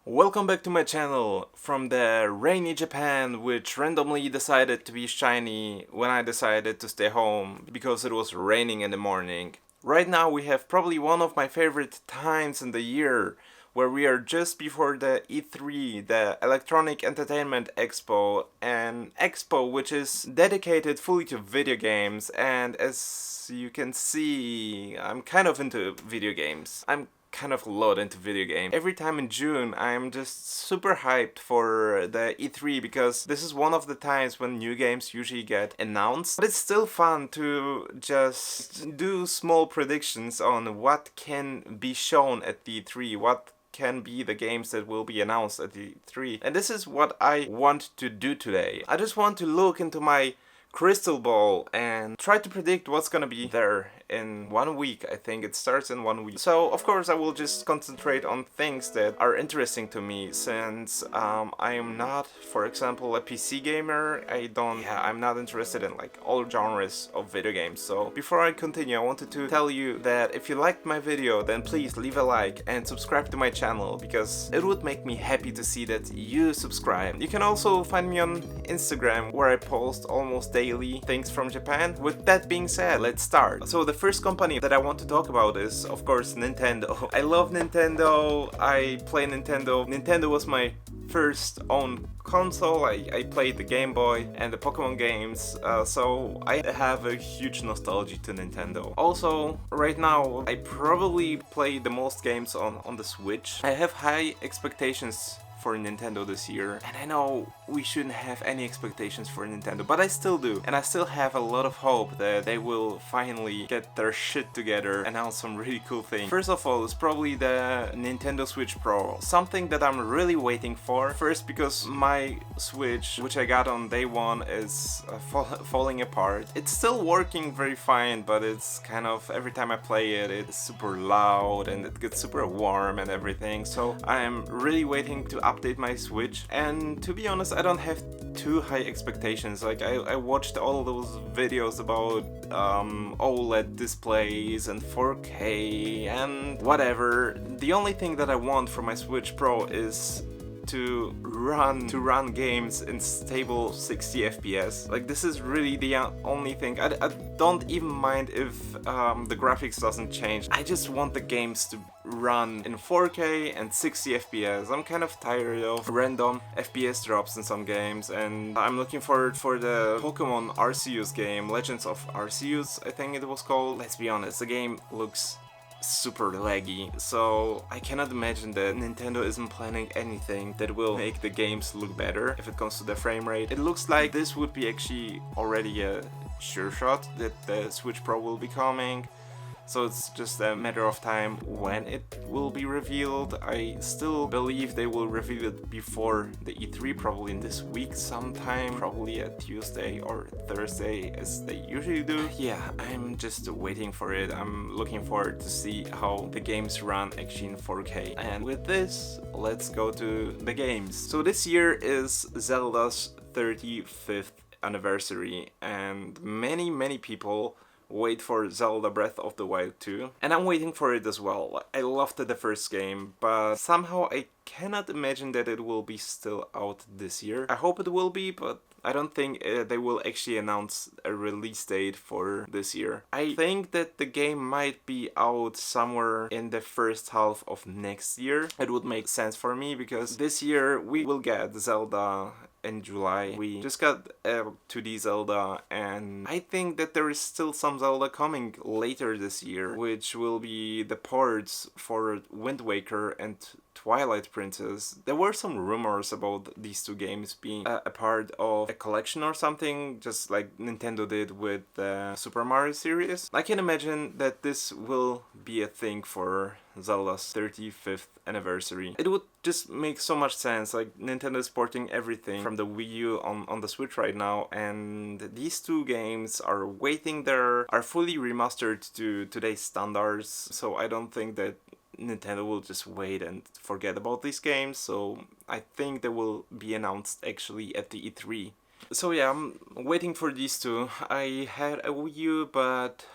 Welcome back to my channel from the rainy Japan, which randomly decided to be shiny when I decided to stay home because it was raining in the morning. Right now we have probably one of my favorite times in the year, where we are just before the E3, the Electronic Entertainment Expo, an expo which is dedicated fully to video games, and as you can see, I'm kind of into video games. I'm kind of a lot into video games. Every time in June I'm just super hyped for the E3 because this is one of the times when new games usually get announced. But it's still fun to just do small predictions on what can be shown at the E3, what can be the games that will be announced at the E3. And this is what I want to do today. I just want to look into my crystal ball and try to predict what's gonna be there in 1 week. I think it starts in 1 week. So of course I will just concentrate on things that are interesting to me, since I am not, for example, a PC gamer. I'm not interested in like all genres of video games. So before I continue, I wanted to tell you that if you liked my video, then please leave a like and subscribe to my channel, because it would make me happy to see that you subscribe. You can also find me on Instagram, where I post almost daily things from Japan. With that being said, let's start. So the first company that I want to talk about is, of course, Nintendo. I love Nintendo. I play Nintendo. Nintendo was my first own console. I played the Game Boy and the Pokemon games, so I have a huge nostalgia to Nintendo. Also, right now, I probably play the most games on the Switch. I have high expectations for Nintendo this year, and I know we shouldn't have any expectations for Nintendo, but I still do, and I still have a lot of hope that they will finally get their shit together, announce some really cool things. First of all, it's probably the Nintendo Switch Pro, something that I'm really waiting for. First, because my Switch, which I got on day one, is falling apart. It's still working very fine, but it's kind of, every time I play it, it's super loud and it gets super warm and everything, so I'm really waiting to update my Switch. And to be honest, I don't have too high expectations. Like I watched all those videos about OLED displays and 4K and whatever. The only thing that I want from my Switch Pro is to run games in stable 60 FPS. Like, this is really the only thing. I don't even mind if the graphics doesn't change. I just want the games to run in 4K and 60 FPS. I'm kind of tired of random FPS drops in some games, and I'm looking forward for the Pokemon Arceus game, Legends of Arceus, I think it was called. Let's be honest, the game looks super laggy, so I cannot imagine that Nintendo isn't planning anything that will make the games look better if it comes to the frame rate. It looks like this would be actually already a sure shot that the Switch Pro will be coming, so it's just a matter of time when it will be revealed. I still believe they will reveal it before the E3, probably in this week sometime, probably a Tuesday or Thursday as they usually do. Yeah, I'm just waiting for it. I'm looking forward to see how the games run actually in 4K. And with this, let's go to the games. So this year is Zelda's 35th anniversary, and many people wait for Zelda Breath of the Wild 2, and I'm waiting for it as well. I loved the first game, but somehow I cannot imagine that it will be still out this year. I hope it will be, but I don't think they will actually announce a release date for this year. I think that the game might be out somewhere in the first half of next year. It would make sense for me, because this year we will get Zelda in July. We just got 2D Zelda, and I think that there is still some Zelda coming later this year, which will be the ports for Wind Waker and Twilight Princess. There were some rumors about these two games being a part of a collection or something, just like Nintendo did with the Super Mario series. I can imagine that this will be a thing for Zelda's 35th anniversary. It would just make so much sense. Like, Nintendo is porting everything from the Wii U on the Switch right now, and these two games are waiting there, are fully remastered to today's standards, so I don't think that Nintendo will just wait and forget about these games, so I think they will be announced actually at the E3. So yeah, I'm waiting for these two. I had a Wii U, but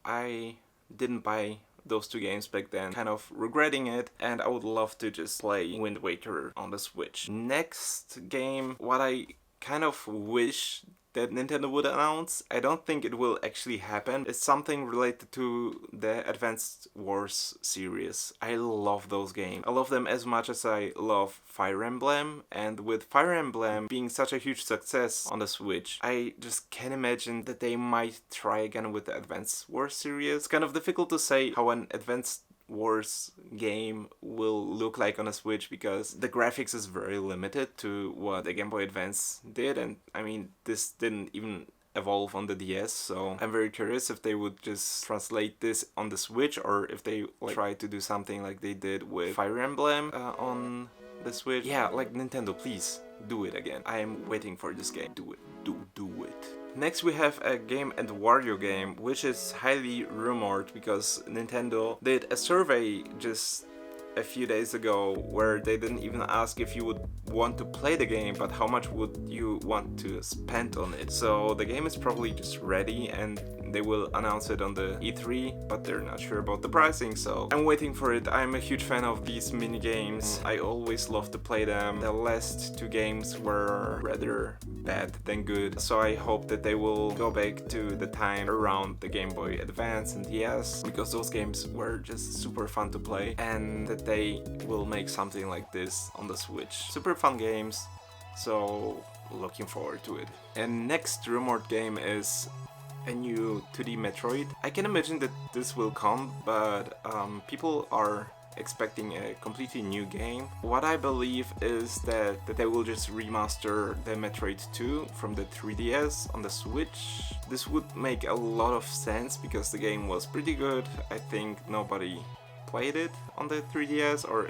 I didn't buy those two games back then, kind of regretting it, and I would love to just play Wind Waker on the Switch. Next game, what I kind of wish that Nintendo would announce, I don't think it will actually happen, it's something related to the Advanced Wars series. I love those games. I love them as much as I love Fire Emblem, and with Fire Emblem being such a huge success on the Switch, I just can't imagine that they might try again with the Advanced Wars series. It's kind of difficult to say how an Advanced Wars game will look like on a Switch because the graphics is very limited to what the Game Boy Advance did, and I mean this didn't even evolve on the DS, so I'm very curious if they would just translate this on the Switch or if they try to do something like they did with Fire Emblem on the Switch. Yeah, like Nintendo, please do it again. I am waiting for this game. Do it. Do it. Next we have a Game and Wario game, which is highly rumored because Nintendo did a survey just a few days ago where they didn't even ask if you would want to play the game, but how much would you want to spend on it. So the game is probably just ready and they will announce it on the E3, but they're not sure about the pricing, so I'm waiting for it. I'm a huge fan of these mini games. I always love to play them. The last two games were rather bad than good, so I hope that they will go back to the time around the Game Boy Advance and DS, because those games were just super fun to play, and that they will make something like this on the Switch. Super fun games, so looking forward to it. And next rumored game is a new 2D Metroid. I can imagine that this will come, but people are expecting a completely new game. What I believe is that they will just remaster the Metroid 2 from the 3DS on the Switch. This would make a lot of sense because the game was pretty good. I think nobody played it on the 3DS, or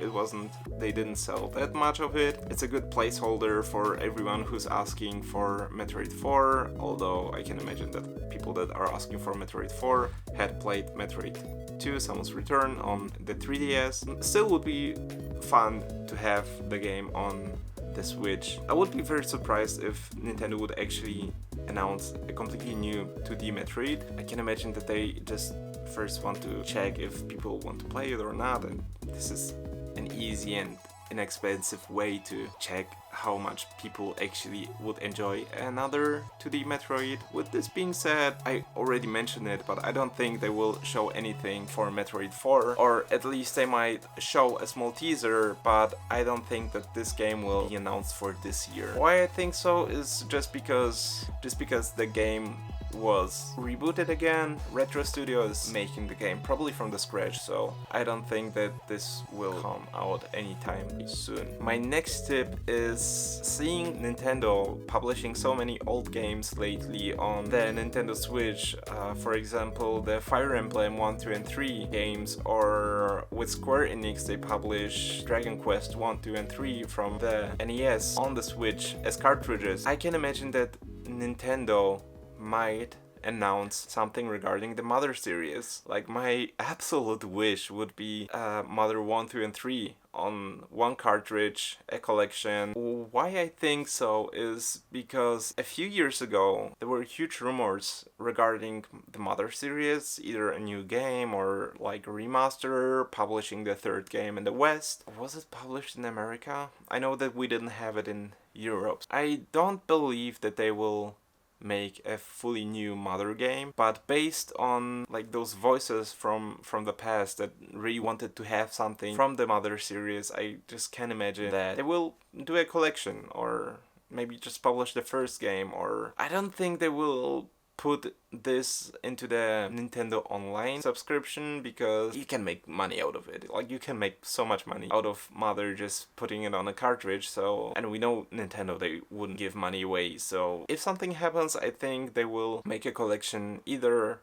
they didn't sell that much of it. It's a good placeholder for everyone who's asking for Metroid 4, although I can imagine that people that are asking for Metroid 4 had played Metroid 2, Samus Return on the 3DS. Still would be fun to have the game on the Switch. I would be very surprised if Nintendo would actually announce a completely new 2D Metroid. I can imagine that they just first want to check if people want to play it or not, and this is an easy and inexpensive way to check how much people actually would enjoy another 2D Metroid. With this being said, I already mentioned it, but I don't think they will show anything for Metroid 4, or at least they might show a small teaser, but I don't think that this game will be announced for this year. Why I think so is just because the game was rebooted again. Retro Studio is making the game probably from the scratch, so I don't think that this will come out anytime soon. My next tip is seeing Nintendo publishing so many old games lately on the Nintendo Switch. For example, the Fire Emblem 1, 2 and 3 games, or with SquareEnix they publish Dragon Quest 1, 2 and 3 from the NES on the Switch as cartridges. I can imagine that Nintendo might announce something regarding the Mother series. Like, my absolute wish would be Mother 1, 2 and 3 on one cartridge, a collection. Why I think so is because a few years ago there were huge rumors regarding the Mother series, either a new game or like a remaster, publishing the third game in the West. Was it published in America? I know that we didn't have it in Europe. I don't believe that they will make a fully new Mother game, but based on like those voices from the past that really wanted to have something from the Mother series, I just can't imagine that they will do a collection, or maybe just publish the first game, or I don't think they will put this into the Nintendo Online subscription, because you can make money out of it. Like, you can make so much money out of Mother just putting it on a cartridge, so, and we know Nintendo, they wouldn't give money away, so if something happens, I think they will make a collection either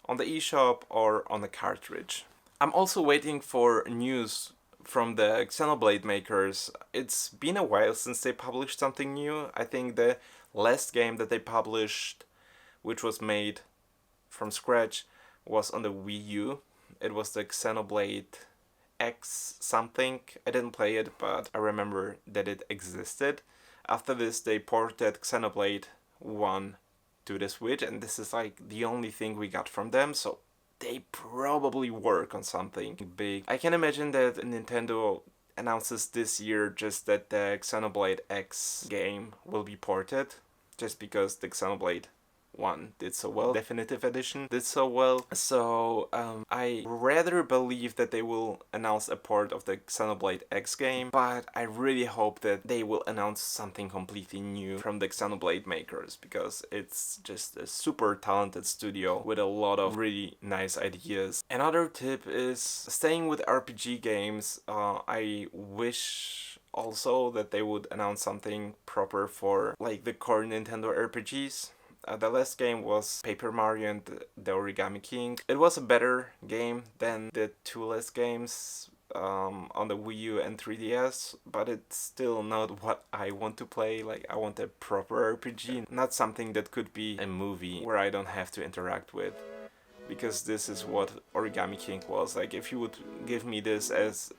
on the eShop or on the cartridge. I'm also waiting for news from the Xenoblade makers. It's been a while since they published something new. I think the last game that they published, which was made from scratch, was on the Wii U. It was the Xenoblade X something. I didn't play it, but I remember that it existed. After this, they ported Xenoblade 1 to the Switch, and this is like the only thing we got from them, so they probably work on something big. I can imagine that Nintendo announces this year just that the Xenoblade X game will be ported, just because the Xenoblade 1 did so well, Definitive Edition did so well. So I rather believe that they will announce a port of the Xenoblade X game, but I really hope that they will announce something completely new from the Xenoblade makers, because it's just a super talented studio with a lot of really nice ideas. Another tip is staying with RPG games. I wish also that they would announce something proper for like the core Nintendo RPGs. The last game was Paper Mario and the Origami King. It was a better game than the two last games on the Wii U and 3DS, but it's still not what I want to play. Like, I want a proper RPG, not something that could be a movie where I don't have to interact with. Because this is what Origami King was. Like, if you would give me this as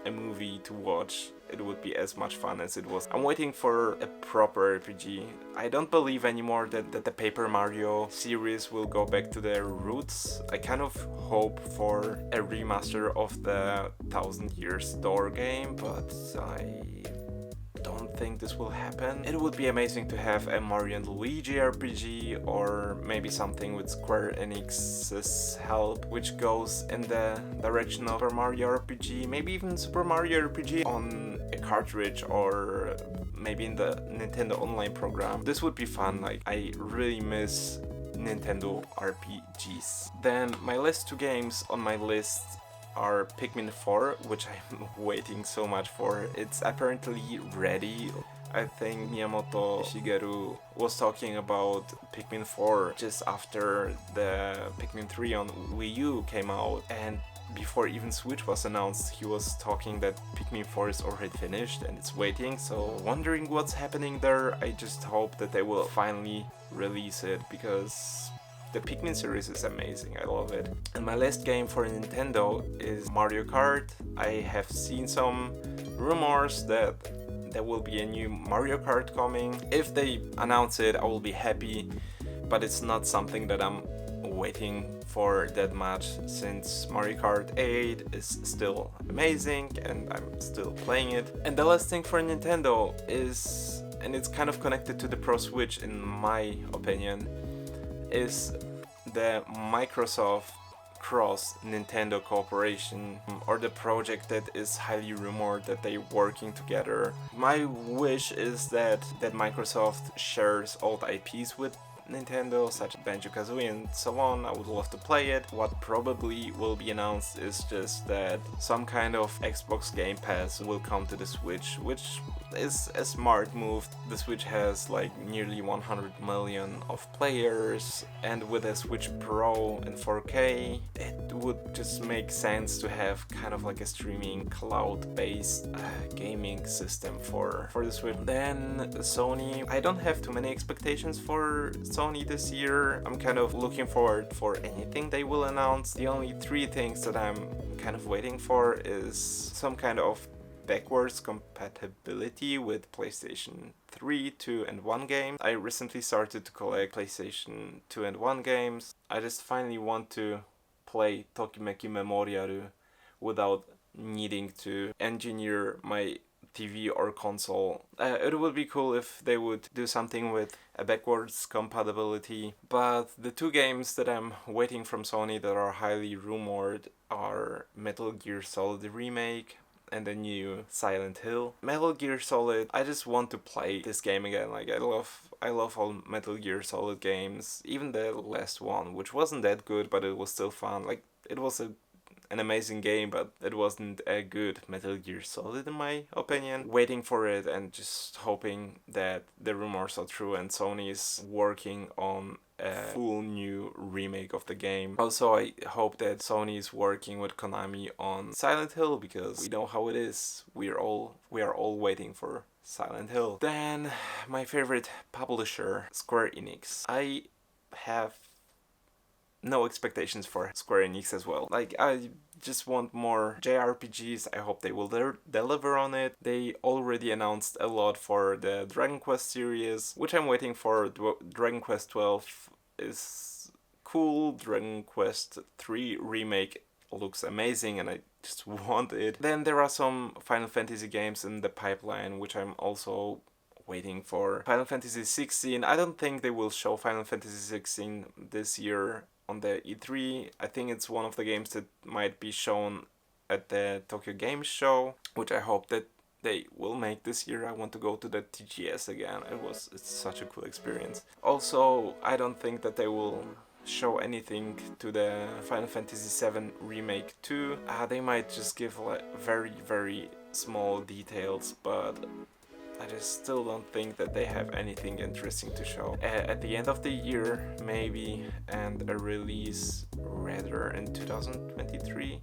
a movie to watch, it would be as much fun as it was. I'm waiting for a proper RPG. I don't believe anymore that the Paper Mario series will go back to their roots. I kind of hope for a remaster of the 1000 Years Door game, but I don't think this will happen. It would be amazing to have a Mario and Luigi RPG, or maybe something with SquareEnix's help, which goes in the direction of Super Mario RPG, maybe even Super Mario RPG on a cartridge, or maybe in the Nintendo Online program. This would be fun. Like, I really miss Nintendo RPGs. Then my last two games on my list are Pikmin 4, which I'm waiting so much for. It's apparently ready. I think Miyamoto Shigeru was talking about Pikmin 4 just after the Pikmin 3 on Wii U came out, and before even Switch was announced, he was talking that Pikmin 4 is already finished and it's waiting, so wondering what's happening there. I just hope that they will finally release it, because the Pikmin series is amazing, I love it. And my last game for Nintendo is Mario Kart. I have seen some rumors that there will be a new Mario Kart coming. If they announce it, I will be happy, but it's not something that I'm waiting for that much, since Mario Kart 8 is still amazing and I'm still playing it. And the last thing for Nintendo is, and it's kind of connected to the Pro Switch in my opinion, is the Microsoft cross Nintendo cooperation, or the project that is highly rumored that they're working together. My wish is that Microsoft shares old IPs with Nintendo, such as Banjo-Kazooie and so on. I would love to play it. What probably will be announced is just that some kind of Xbox Game Pass will come to the Switch, which is a smart move. The Switch has like nearly 100 million of players, and with a Switch Pro in 4K, it would just make sense to have kind of like a streaming cloud-based gaming system for the Switch. Then Sony, I don't have too many expectations for Sony this year. I'm kind of looking forward for anything they will announce. The only three things that I'm kind of waiting for is some kind of backwards compatibility with PlayStation 3, 2 and 1 games. I recently started to collect PlayStation 2 and 1 games. I just finally want to play Tokimeki Memorial without needing to engineer my TV or console. It would be cool if they would do something with a backwards compatibility, but the two games that I'm waiting from Sony that are highly rumored are Metal Gear Solid Remake and the new Silent Hill. Metal Gear Solid, I just want to play this game again. Like, I love all Metal Gear Solid games, even the last one, which wasn't that good, but it was still fun. Like, it was an amazing game, but it wasn't a good Metal Gear Solid in my opinion. Waiting for it and just hoping that the rumors are true and Sony is working on a full new remake of the game. Also, I hope that Sony is working with Konami on Silent Hill, because we know how it is. We are all waiting for Silent Hill. Then my favorite publisher, SquareEnix. I have no expectations for SquareEnix as well. Like, I just want more JRPGs. I hope they will deliver on it. They already announced a lot for the Dragon Quest series, which I'm waiting for. Dragon Quest 12 is cool. Dragon Quest 3 remake looks amazing and I just want it. Then there are some Final Fantasy games in the pipeline which I'm also waiting for. Final Fantasy 16, I don't think they will show Final Fantasy 16 this year on the E3. I think it's one of the games that might be shown at the Tokyo Game Show, which I hope that they will make this year. I want to go to the TGS again. It's such a cool experience. Also, I don't think that they will show anything to the Final Fantasy VII Remake 2. They might just give like very small details, but I just still don't think that they have anything interesting to show. At the end of the year, maybe, and a release rather in 2023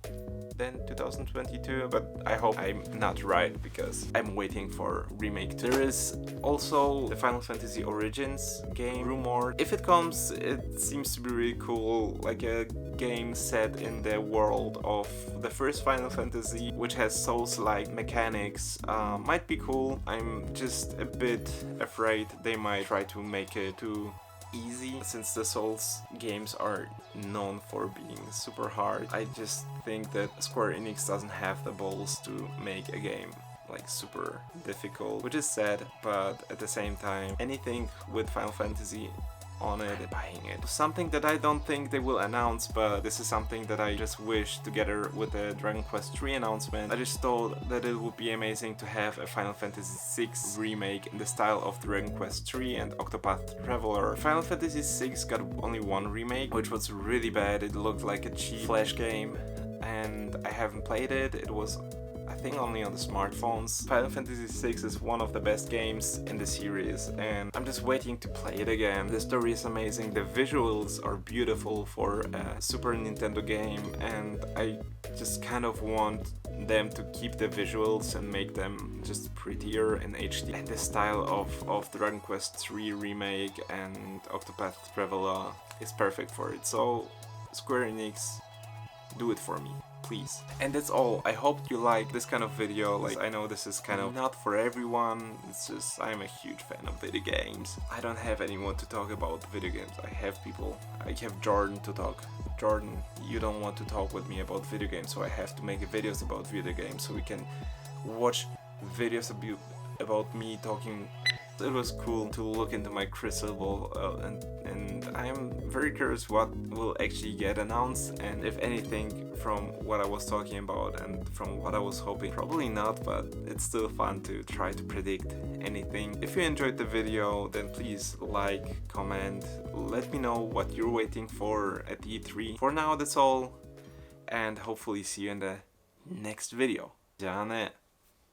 than 2022, but I hope I'm not right because I'm waiting for Remake 2. There is also the Final Fantasy Origins game rumored. If it comes, it seems to be really cool, like a game set in the world of the first Final Fantasy, which has Souls-like mechanics. Might be cool. I'm just a bit afraid they might try to make it too easy, since the Souls games are known for being super hard. I just think that SquareEnix doesn't have the balls to make a game like super difficult, which is sad, but at the same time, anything with Final Fantasy on it, I'm buying it. Something that I don't think they will announce, but this is something that I just wish together with the Dragon Quest 3 announcement. I just thought that it would be amazing to have a Final Fantasy 6 remake in the style of Dragon Quest 3 and Octopath Traveler. Final Fantasy 6 got only one remake, which was really bad. It looked like a cheap Flash game, and I haven't played it. It was, I think, only on the smartphones. Final Fantasy VI is one of the best games in the series, and I'm just waiting to play it again. The story is amazing, the visuals are beautiful for a Super Nintendo game, and I just kind of want them to keep the visuals and make them just prettier in HD. And the style of Dragon Quest 3 remake and Octopath Traveler is perfect for it. So Square Enix, do it for me, please. And that's all. I hope you like this kind of video. Like, I know this is kind of not for everyone. It's just, I'm a huge fan of video games. I don't have anyone to talk about video games. I have people. I have Jordan to talk. Jordan, you don't want to talk with me about video games, so I have to make videos about video games so we can watch videos about me talking. It was cool to look into my crystal ball, and I'm very curious what will actually get announced, and if anything from what I was talking about and from what I was hoping. Probably not, but it's still fun to try to predict anything. If you enjoyed the video, then please like, comment, let me know what you're waiting for at E3. For now, that's all, and hopefully see you in the next video. Ja, ne.